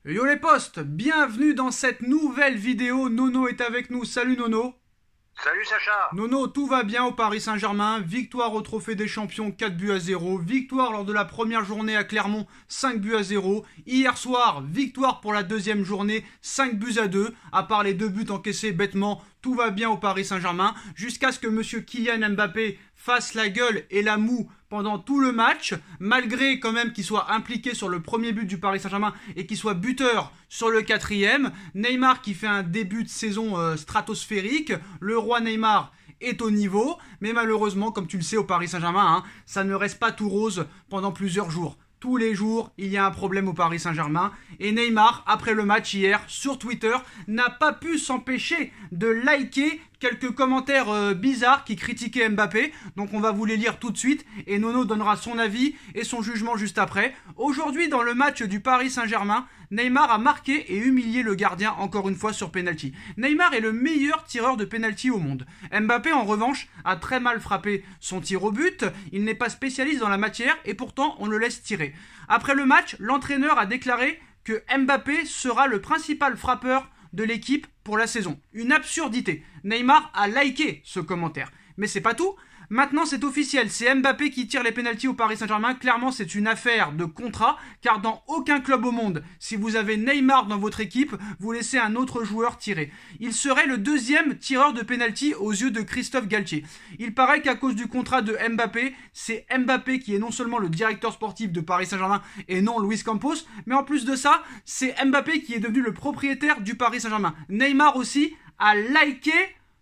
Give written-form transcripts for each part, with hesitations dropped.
Yo les postes, bienvenue dans cette nouvelle vidéo. Nono est avec nous. Salut Nono. Salut Sacha. Nono, tout va bien au Paris Saint-Germain. Victoire au Trophée des Champions, 4 buts à 0. Victoire lors de la première journée à Clermont, 5 buts à 0. Hier soir, victoire pour la deuxième journée, 5 buts à 2. À part les 2 buts encaissés bêtement, tout va bien au Paris Saint-Germain. Jusqu'à ce que monsieur Kylian Mbappé fasse la gueule et la moue pendant tout le match, malgré quand même qu'il soit impliqué sur le premier but du Paris Saint-Germain et qu'il soit buteur sur le quatrième. Neymar qui fait un début de saison stratosphérique. Le roi Neymar est au niveau, mais malheureusement, comme tu le sais, au Paris Saint-Germain, ça ne reste pas tout rose pendant plusieurs jours. Tous les jours, il y a un problème au Paris Saint-Germain. Et Neymar, après le match hier, sur Twitter, n'a pas pu s'empêcher de liker quelques commentaires bizarres qui critiquaient Mbappé. Donc on va vous les lire tout de suite. Et Nono donnera son avis et son jugement juste après. Aujourd'hui, dans le match du Paris Saint-Germain, Neymar a marqué et humilié le gardien encore une fois sur penalty. Neymar est le meilleur tireur de penalty au monde. Mbappé, en revanche, a très mal frappé son tir au but. Il n'est pas spécialiste dans la matière et pourtant on le laisse tirer. Après le match, l'entraîneur a déclaré que Mbappé sera le principal frappeur de l'équipe pour la saison. Une absurdité. Neymar a liké ce commentaire. Mais c'est pas tout. Maintenant, c'est officiel, c'est Mbappé qui tire les pénaltys au Paris Saint-Germain. Clairement, c'est une affaire de contrat, car dans aucun club au monde, si vous avez Neymar dans votre équipe, vous laissez un autre joueur tirer. Il serait le deuxième tireur de pénalty aux yeux de Christophe Galtier. Il paraît qu'à cause du contrat de Mbappé, c'est Mbappé qui est non seulement le directeur sportif de Paris Saint-Germain et non Luis Campos, mais en plus de ça, c'est Mbappé qui est devenu le propriétaire du Paris Saint-Germain. Neymar aussi a liké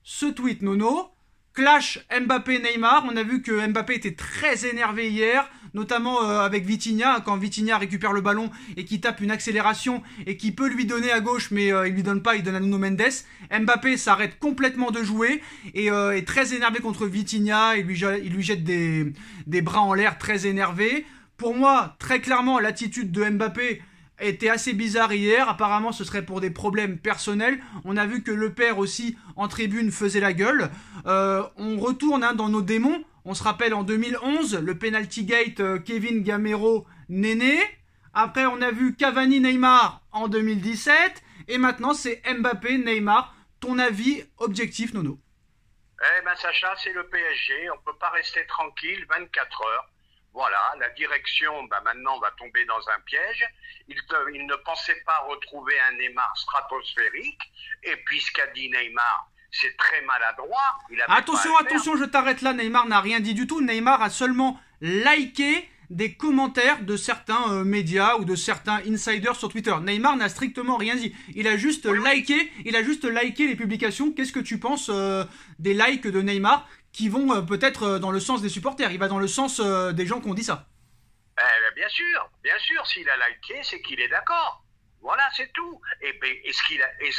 ce tweet, Nono. Clash Mbappé-Neymar, on a vu que Mbappé était très énervé hier, notamment avec Vitinha, quand Vitinha récupère le ballon et qui tape une accélération et qui peut lui donner à gauche, mais il lui donne pas, il donne à Nuno Mendes. Mbappé s'arrête complètement de jouer et est très énervé contre Vitinha, il lui jette des bras en l'air, très énervé. Pour moi, très clairement, l'attitude de Mbappé était assez bizarre hier. Apparemment, ce serait pour des problèmes personnels. On a vu que le père aussi, en tribune, faisait la gueule. On retourne dans nos démons. On se rappelle en 2011, le penalty gate Kevin Gamero Néné. Après, on a vu Cavani Neymar en 2017. Et maintenant, c'est Mbappé Neymar. Ton avis objectif, Nono? Eh ben Sacha, c'est le PSG. On peut pas rester tranquille 24 heures. Voilà, la direction, maintenant, va tomber dans un piège. Il ne pensait pas retrouver un Neymar stratosphérique. Et puis, ce qu'a dit Neymar, c'est très maladroit. Attention, je t'arrête là. Neymar n'a rien dit du tout. Neymar a seulement liké des commentaires de certains médias ou de certains insiders sur Twitter. Neymar n'a strictement rien dit. Il a juste liké les publications. Qu'est-ce que tu penses des likes de Neymar qui vont peut-être dans le sens des supporters? Il va dans le sens des gens qui ont dit ça. Bien sûr, s'il a liké, c'est qu'il est d'accord. Voilà, c'est tout. Et ce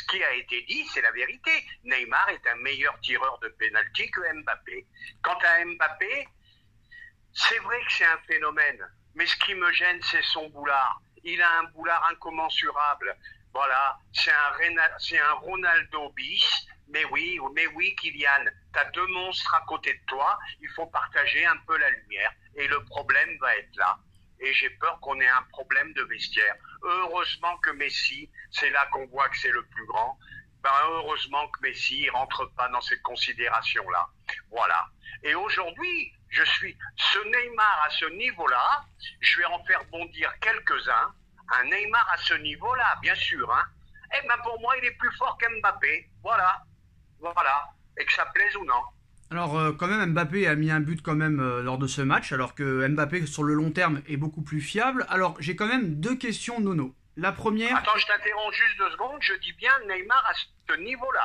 qui a été dit, c'est la vérité. Neymar est un meilleur tireur de pénalty que Mbappé. Quant à Mbappé, c'est vrai que c'est un phénomène. Mais ce qui me gêne, c'est son boulard. Il a un boulard incommensurable. Voilà, c'est un Ronaldo bis. Mais oui, Kylian, t'as deux monstres à côté de toi. Il faut partager un peu la lumière. Et le problème va être là. Et j'ai peur qu'on ait un problème de vestiaire. Heureusement que Messi, c'est là qu'on voit que c'est le plus grand. Heureusement que Messi ne rentre pas dans cette considération-là. Voilà. Et aujourd'hui, ce Neymar à ce niveau-là, je vais en faire bondir quelques-uns. Un Neymar à ce niveau-là, bien sûr. Pour moi, il est plus fort qu'Mbappé. Voilà. Et que ça plaise ou non. Alors quand même Mbappé a mis un but quand même lors de ce match, alors que Mbappé sur le long terme est beaucoup plus fiable. Alors j'ai quand même deux questions, Nono. La première... Attends, je t'interromps juste 2 secondes, je dis bien Neymar à ce niveau-là,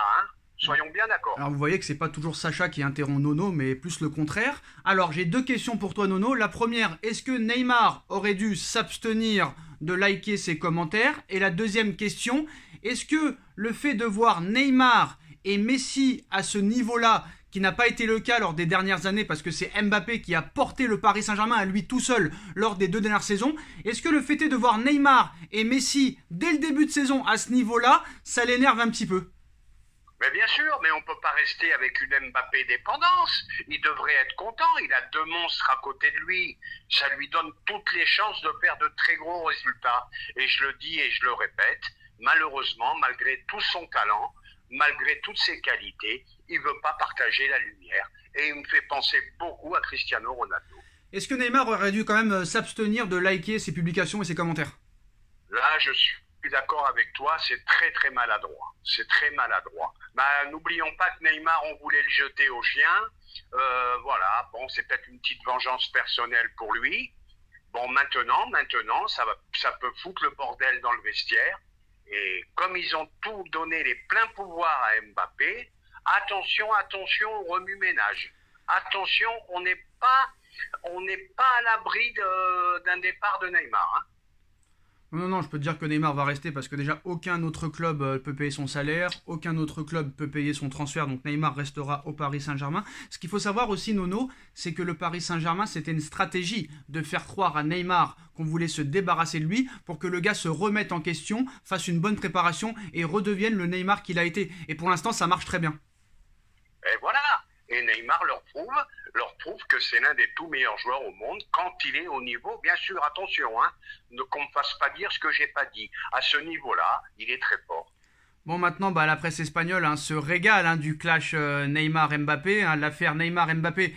soyons bien d'accord. Alors vous voyez que c'est pas toujours Sacha qui interrompt Nono, mais plus le contraire. Alors j'ai deux questions pour toi, Nono. La première, est-ce que Neymar aurait dû s'abstenir de liker ses commentaires? Et la deuxième question, est-ce que le fait de voir Neymar et Messi à ce niveau-là, qui n'a pas été le cas lors des dernières années parce que c'est Mbappé qui a porté le Paris Saint-Germain à lui tout seul lors des 2 dernières saisons, est-ce que le fait est de voir Neymar et Messi dès le début de saison à ce niveau-là, ça l'énerve un petit peu? Mais bien sûr, mais on ne peut pas rester avec une Mbappé dépendance. Il devrait être content. Il a deux monstres à côté de lui. Ça lui donne toutes les chances de faire de très gros résultats. Et je le dis et je le répète, malheureusement, malgré tout son talent, malgré toutes ses qualités, il ne veut pas partager la lumière. Et il me fait penser beaucoup à Cristiano Ronaldo. Est-ce que Neymar aurait dû quand même s'abstenir de liker ses publications et ses commentaires? Là, je suis d'accord avec toi, c'est très très maladroit. C'est très maladroit. N'oublions pas que Neymar, on voulait le jeter au chien. Voilà, bon, c'est peut-être une petite vengeance personnelle pour lui. Bon, maintenant, ça peut foutre le bordel dans le vestiaire. Et comme ils ont tout donné les pleins pouvoirs à Mbappé, attention au remue-ménage. Attention, on n'est pas à l'abri d'un départ de Neymar. Hein. Non, je peux te dire que Neymar va rester parce que déjà aucun autre club peut payer son salaire, aucun autre club peut payer son transfert, donc Neymar restera au Paris Saint-Germain. Ce qu'il faut savoir aussi, Nono, c'est que le Paris Saint-Germain, c'était une stratégie de faire croire à Neymar qu'on voulait se débarrasser de lui pour que le gars se remette en question, fasse une bonne préparation et redevienne le Neymar qu'il a été. Et pour l'instant, ça marche très bien. Et voilà. Et Neymar leur prouve que c'est l'un des tout meilleurs joueurs au monde quand il est au niveau. Bien sûr, attention, hein, qu'on ne me fasse pas dire ce que j'ai pas dit. À ce niveau-là, il est très fort. Bon, maintenant, la presse espagnole se régale du clash Neymar-Mbappé. L'affaire Neymar-Mbappé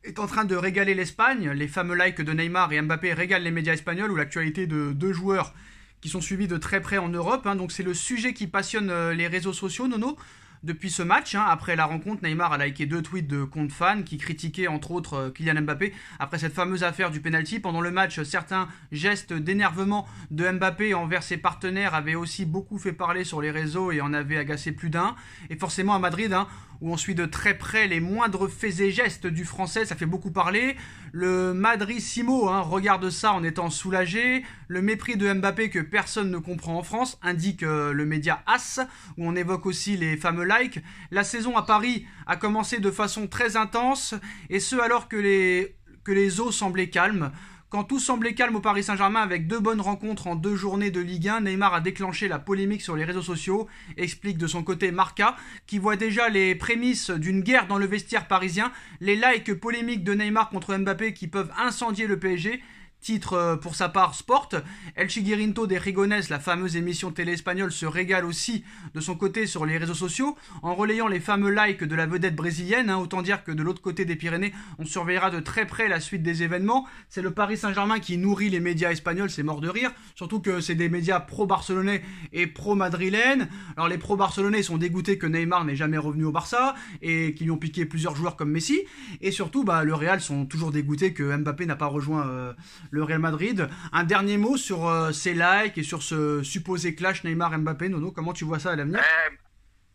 est en train de régaler l'Espagne. Les fameux likes de Neymar et Mbappé régalent les médias espagnols où l'actualité de deux joueurs qui sont suivis de très près en Europe. Donc c'est le sujet qui passionne les réseaux sociaux, Nono. Depuis ce match, après la rencontre, Neymar a liké 2 tweets de comptes fans qui critiquaient entre autres Kylian Mbappé après cette fameuse affaire du penalty. Pendant le match, certains gestes d'énervement de Mbappé envers ses partenaires avaient aussi beaucoup fait parler sur les réseaux et en avaient agacé plus d'un. Et forcément à Madrid, où on suit de très près les moindres faits et gestes du français, ça fait beaucoup parler. Le Madrissimo regarde ça en étant soulagé. Le mépris de Mbappé que personne ne comprend en France, indique le média AS, où on évoque aussi les fameux likes. La saison à Paris a commencé de façon très intense, et ce alors que les eaux semblaient calmes. Quand tout semblait calme au Paris Saint-Germain avec 2 bonnes rencontres en 2 journées de Ligue 1, Neymar a déclenché la polémique sur les réseaux sociaux, explique de son côté Marca, qui voit déjà les prémices d'une guerre dans le vestiaire parisien, les likes polémiques de Neymar contre Mbappé qui peuvent incendier le PSG. Titre pour sa part Sport. El Chiguirinto de Rigones, la fameuse émission télé espagnole, se régale aussi de son côté sur les réseaux sociaux en relayant les fameux likes de la vedette brésilienne. Autant dire que de l'autre côté des Pyrénées, on surveillera de très près la suite des événements. C'est le Paris Saint-Germain qui nourrit les médias espagnols, c'est mort de rire. Surtout que c'est des médias pro-barcelonais et pro-madrilènes. Alors les pro-barcelonais sont dégoûtés que Neymar n'est jamais revenu au Barça et qu'ils lui ont piqué plusieurs joueurs comme Messi. Et surtout, le Real sont toujours dégoûtés que Mbappé n'a pas rejoint le Real Madrid. Un dernier mot sur ces likes et sur ce supposé clash Neymar-Mbappé. Nono, comment tu vois ça à l'avenir?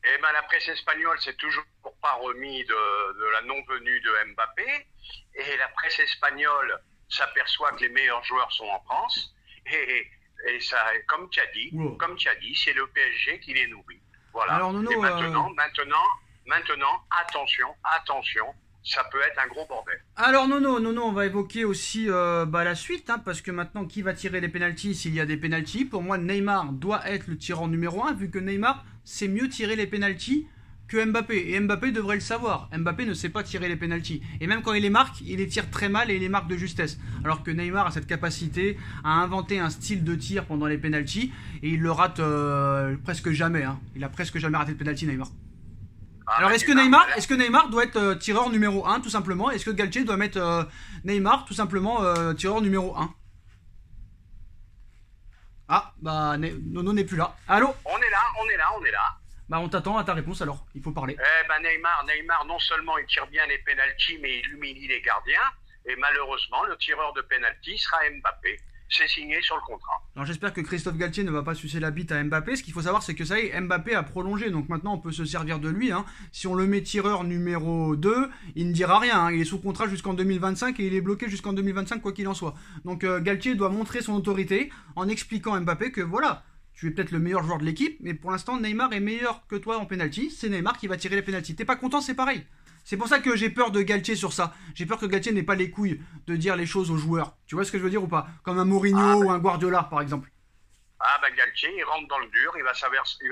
La presse espagnole s'est toujours pas remis de la non-venue de Mbappé. Et la presse espagnole s'aperçoit que les meilleurs joueurs sont en France. Et ça, comme tu as dit, c'est le PSG qui les nourrit. Voilà. Alors, Nono, et maintenant, attention, ça peut être un gros bordel. Alors Nono, on va évoquer aussi la suite, parce que maintenant, qui va tirer les pénaltys s'il y a des pénaltys? Pour moi, Neymar doit être le tireur numéro 1, vu que Neymar sait mieux tirer les pénaltys que Mbappé. Et Mbappé devrait le savoir. Mbappé ne sait pas tirer les pénaltys. Et même quand il les marque, il les tire très mal et il les marque de justesse. Alors que Neymar a cette capacité à inventer un style de tir pendant les pénaltys, et il le rate presque jamais. Il a presque jamais raté de pénalty, Neymar. Alors est-ce que Neymar doit être tireur numéro 1 tout simplement? Est-ce que Galtier doit mettre Neymar tout simplement tireur numéro 1? Nono n'est plus là. Allô? On est là. On t'attend à ta réponse alors, il faut parler. Neymar, non seulement il tire bien les pénaltys, mais il humilie les gardiens. Et malheureusement, le tireur de pénalty sera Mbappé. C'est signé sur le contrat. Alors j'espère que Christophe Galtier ne va pas sucer la bite à Mbappé. Ce qu'il faut savoir, c'est que ça y est, Mbappé a prolongé. Donc maintenant, on peut se servir de lui. Si on le met tireur numéro 2, il ne dira rien. Il est sous contrat jusqu'en 2025 et il est bloqué jusqu'en 2025, quoi qu'il en soit. Donc Galtier doit montrer son autorité en expliquant à Mbappé que voilà, tu es peut-être le meilleur joueur de l'équipe, mais pour l'instant, Neymar est meilleur que toi en pénalty. C'est Neymar qui va tirer les pénaltys. T'es pas content, c'est pareil. C'est pour ça que j'ai peur de Galtier sur ça. J'ai peur que Galtier n'ait pas les couilles de dire les choses aux joueurs. Tu vois ce que je veux dire ou pas? Comme un Mourinho ou un Guardiola, par exemple. Galtier, il rentre dans le dur, il va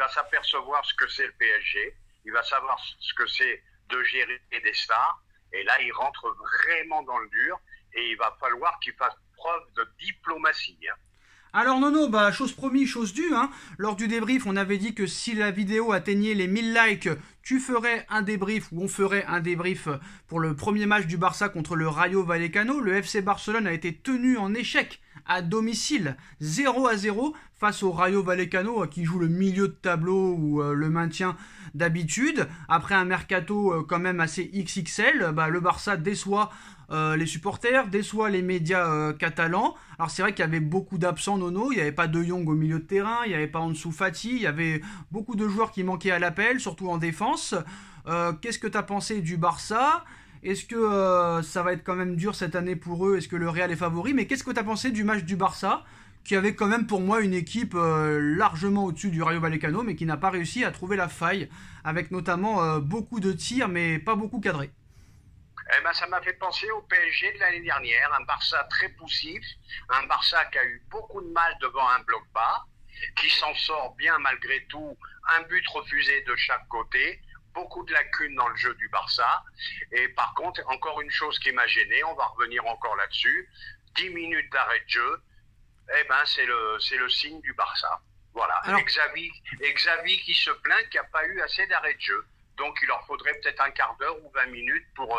s'apercevoir ce que c'est le PSG. il va savoir ce que c'est de gérer des stars. Et là, il rentre vraiment dans le dur et il va falloir qu'il fasse preuve de diplomatie. Alors Nono, chose promise, chose due, hein. Lors du débrief, on avait dit que si la vidéo atteignait les 1000 likes, tu ferais un débrief, ou on ferait un débrief pour le premier match du Barça contre le Rayo Vallecano. Le FC Barcelone a été tenu en échec à domicile, 0-0, face au Rayo Vallecano, qui joue le milieu de tableau ou le maintien d'habitude. Après un mercato quand même assez XXL, le Barça déçoit les supporters, déçoit les médias catalans. Alors c'est vrai qu'il y avait beaucoup d'absents, Nono, il n'y avait pas De Jong au milieu de terrain, il n'y avait pas Ansu Fati, il y avait beaucoup de joueurs qui manquaient à l'appel, surtout en défense. Qu'est-ce que tu as pensé du Barça ? Est-ce que ça va être quand même dur cette année pour eux ? Est-ce que le Real est favori ? Mais qu'est-ce que tu as pensé du match du Barça, qui avait quand même pour moi une équipe largement au-dessus du Rayo Vallecano, mais qui n'a pas réussi à trouver la faille, avec notamment beaucoup de tirs, mais pas beaucoup cadrés. Eh ben, ça m'a fait penser au PSG de l'année dernière, un Barça très poussif, un Barça qui a eu beaucoup de mal devant un bloc bas, qui s'en sort bien malgré tout, un but refusé de chaque côté, beaucoup de lacunes dans le jeu du Barça. Et par contre, encore une chose qui m'a gêné, on va revenir encore là-dessus, 10 minutes d'arrêt de jeu, eh ben, c'est le signe du Barça. Voilà. Alors... Et Xavi qui se plaint qu'il n'y a pas eu assez d'arrêt de jeu. Donc il leur faudrait peut-être un quart d'heure ou 20 minutes pour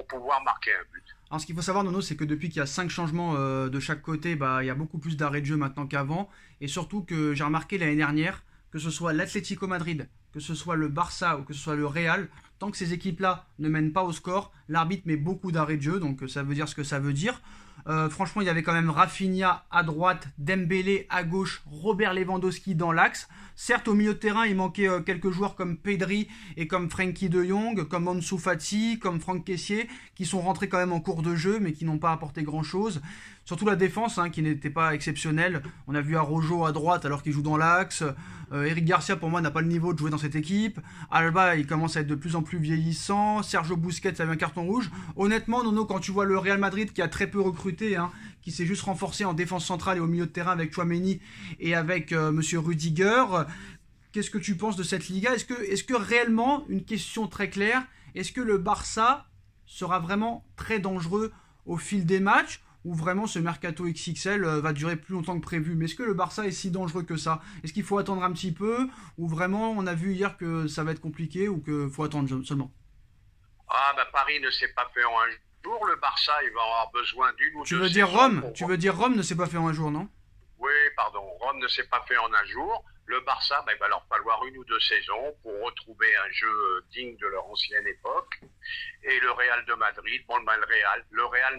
pouvoir marquer un but. Alors ce qu'il faut savoir, Nono, c'est que depuis qu'il y a 5 changements de chaque côté, il y a beaucoup plus d'arrêts de jeu maintenant qu'avant. Et surtout que j'ai remarqué l'année dernière, que ce soit l'Atlético Madrid, que ce soit le Barça ou que ce soit le Real, tant que ces équipes-là ne mènent pas au score, l'arbitre met beaucoup d'arrêts de jeu, donc ça veut dire ce que ça veut dire. Franchement, il y avait quand même Rafinha à droite, Dembélé à gauche, Robert Lewandowski dans l'axe. Certes, au milieu de terrain, il manquait quelques joueurs comme Pedri et comme Frenkie de Jong, comme Ansu Fati, comme Franck Kessié, qui sont rentrés quand même en cours de jeu, mais qui n'ont pas apporté grand-chose. Surtout la défense, qui n'était pas exceptionnelle. On a vu Araujo à droite alors qu'il joue dans l'axe. Eric Garcia, pour moi, n'a pas le niveau de jouer dans cette équipe. Alba, il commence à être de plus en plus vieillissant. Sergio Busquets avait un carton rouge. Honnêtement, Nono, quand tu vois le Real Madrid qui a très peu recruté, qui s'est juste renforcé en défense centrale et au milieu de terrain avec Tchouaméni et avec Monsieur Rudiger, qu'est-ce que tu penses de cette Liga ? Est-ce que réellement, une question très claire, est-ce que le Barça sera vraiment très dangereux au fil des matchs ? Ou vraiment ce mercato XXL va durer plus longtemps que prévu. Mais est-ce que le Barça est si dangereux que ça ? Est-ce qu'il faut attendre un petit peu ? Ou vraiment on a vu hier que ça va être compliqué ou qu'il faut attendre seulement ? Paris ne s'est pas fait en un jour. Le Barça, il va avoir besoin d'une ou deux Tu veux dire Rome ne s'est pas fait en un jour, non ? Oui, pardon. Rome ne s'est pas fait en un jour. Le Barça, il va leur falloir une ou deux saisons pour retrouver un jeu digne de leur ancienne époque. Et le Real Madrid, le Real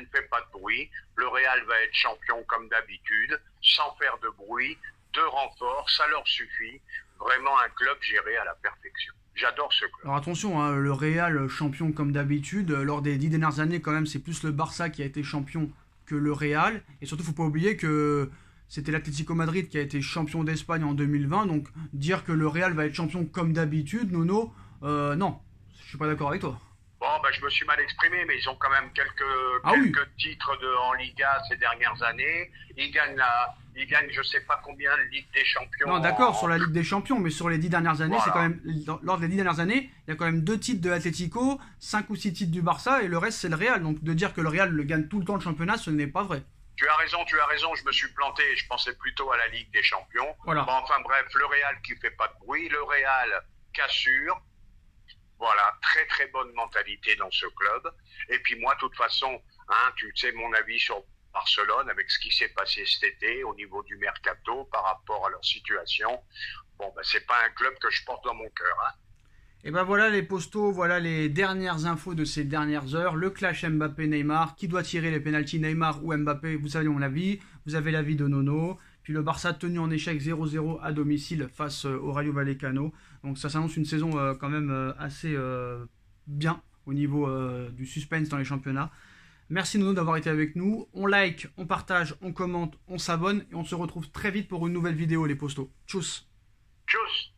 ne fait pas de bruit. Le Real va être champion comme d'habitude, sans faire de bruit, de renfort, ça leur suffit. Vraiment un club géré à la perfection. J'adore ce club. Alors attention, le Real champion comme d'habitude. Lors des 10 dernières années, quand même, c'est plus le Barça qui a été champion que le Real. Et surtout, il ne faut pas oublier que c'était l'Atlético Madrid qui a été champion d'Espagne en 2020. Donc dire que le Real va être champion comme d'habitude, Nono, non, je suis pas d'accord avec toi. Bon, je me suis mal exprimé, mais ils ont quand même quelques titres en Liga ces dernières années. Ils gagnent je sais pas combien de Ligue des Champions. Non, d'accord, sur la Ligue des Champions, mais sur les 10 dernières années, voilà. C'est quand même, lors des 10 dernières années, il y a quand même 2 titres de l'Atlético, 5 ou 6 titres du Barça, et le reste c'est le Real. Donc de dire que le Real le gagne tout le temps le championnat, ce n'est pas vrai. Tu as raison, je me suis planté, je pensais plutôt à la Ligue des Champions. Voilà. Bon, enfin bref, le Real qui fait pas de bruit, le Real cassure. Voilà, très très bonne mentalité dans ce club. Et puis moi, de toute façon, tu sais mon avis sur Barcelone avec ce qui s'est passé cet été au niveau du mercato par rapport à leur situation. Bon, c'est pas un club que je porte dans mon cœur. Et voilà les postos, voilà les dernières infos de ces dernières heures. Le clash Mbappé-Neymar, qui doit tirer les pénaltys, Neymar ou Mbappé, vous savez mon avis. Vous avez l'avis de Nono. Puis le Barça tenu en échec 0-0 à domicile face au Rayo Vallecano. Donc ça s'annonce une saison quand même assez bien au niveau du suspense dans les championnats. Merci Nono d'avoir été avec nous. On like, on partage, on commente, on s'abonne. Et on se retrouve très vite pour une nouvelle vidéo les postos. Tchuss. Tchuss.